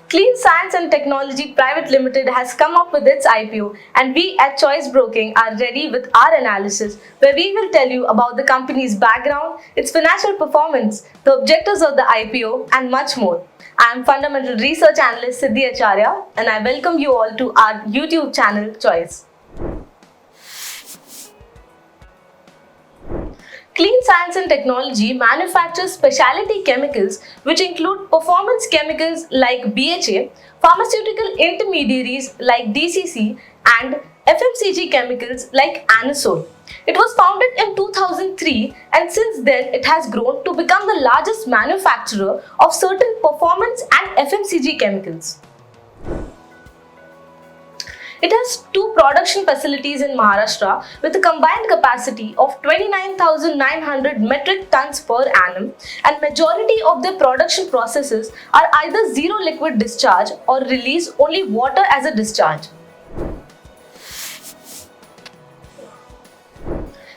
Clean Science and Technology Private Limited has come up with its IPO, and we at Choice Broking are ready with our analysis, where we will tell you about the company's background, its financial performance, the objectives of the IPO, and much more. I am Fundamental Research Analyst Siddhi Acharya, and I welcome you all to our YouTube channel Choice. Clean Science and Technology manufactures specialty chemicals which include performance chemicals like BHA, pharmaceutical intermediaries like DCC, and FMCG chemicals like anisole. It was founded in 2003 and since then it has grown to become the largest manufacturer of certain performance and FMCG chemicals. It has two production facilities in Maharashtra with a combined capacity of 29,900 metric tons per annum, and majority of their production processes are either zero liquid discharge or release only water as a discharge.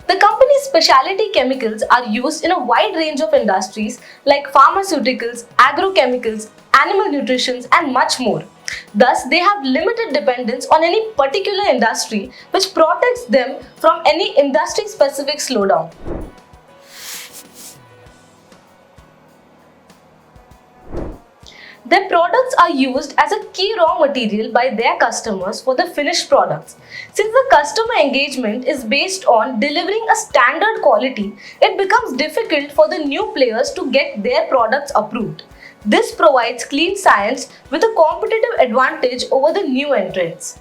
The company's specialty chemicals are used in a wide range of industries like pharmaceuticals, agrochemicals, animal nutrition, and much more. Thus, they have limited dependence on any particular industry, which protects them from any industry-specific slowdown. Their products are used as a key raw material by their customers for the finished products. Since the customer engagement is based on delivering a standard quality, it becomes difficult for the new players to get their products approved. This provides Clean Science with a competitive advantage over the new entrants.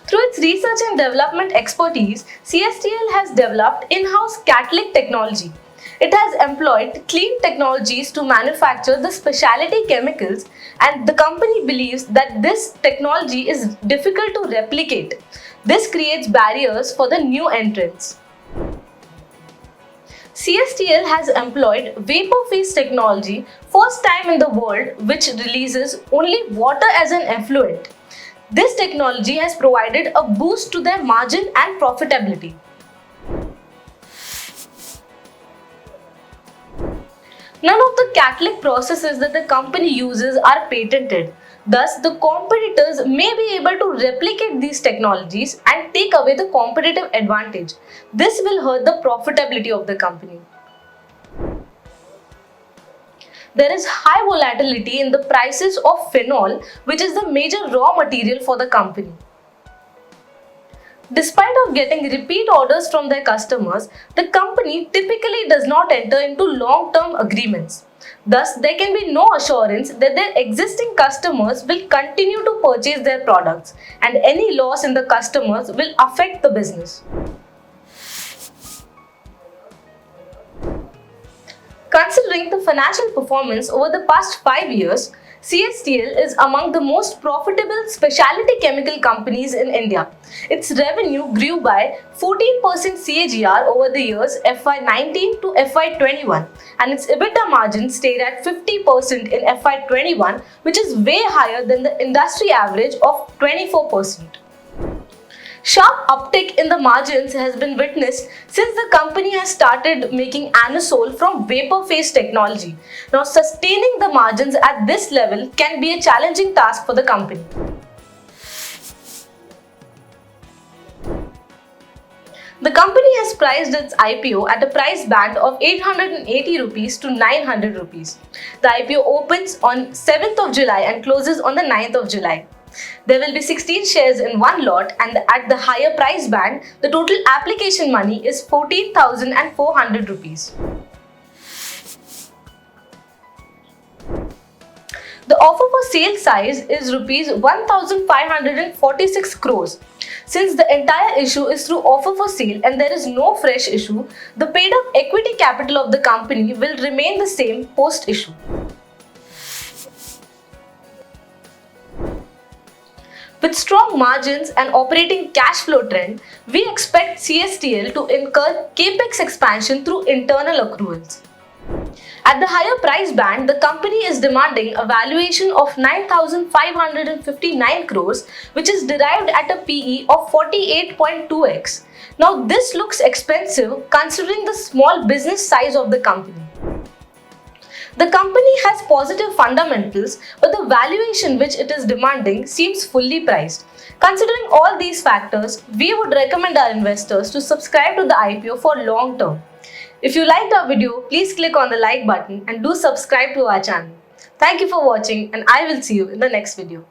Through its research and development expertise, CSTL has developed in-house catalytic technology. It has employed clean technologies to manufacture the specialty chemicals, and the company believes that this technology is difficult to replicate. This creates barriers for the new entrants. CSTL has employed vapor phase technology, first time in the world, which releases only water as an effluent. This technology has provided a boost to their margin and profitability. None of the catalytic processes that the company uses are patented. Thus, the competitors may be able to replicate these technologies and take away the competitive advantage. This will hurt the profitability of the company. There is high volatility in the prices of phenol, which is the major raw material for the company. Despite of getting repeat orders from their customers, the company typically does not enter into long-term agreements. Thus, there can be no assurance that their existing customers will continue to purchase their products, and any loss in the customers will affect the business. Considering the financial performance over the past 5 years, CSTL is among the most profitable specialty chemical companies in India. Its revenue grew by 14% CAGR over the years FY19 to FY21, and its EBITDA margin stayed at 50% in FY21, which is way higher than the industry average of 24%. Sharp uptick in the margins has been witnessed since the company has started making anisole from vapor phase technology. Now, sustaining the margins at this level can be a challenging task for the company. The company has priced its IPO at a price band of 880 rupees to 900 rupees. The IPO opens on 7th of July and closes on the 9th of July. There will be 16 shares in one lot, and at the higher price band, the total application money is 14,400 rupees. The offer for sale size is rupees 1,546 crores. Since the entire issue is through offer for sale and there is no fresh issue, the paid up equity capital of the company will remain the same post issue. With strong margins and operating cash flow trend, we expect CSTL to incur capex expansion through internal accruals. At the higher price band, the company is demanding a valuation of 9,559 crores, which is derived at a PE of 48.2x. Now, this looks expensive considering the small business size of the company. The company has positive fundamentals, but the valuation which it is demanding seems fully priced. Considering all these factors, we would recommend our investors to subscribe to the IPO for long term. If you liked our video, please click on the like button and do subscribe to our channel. Thank you for watching, and I will see you in the next video.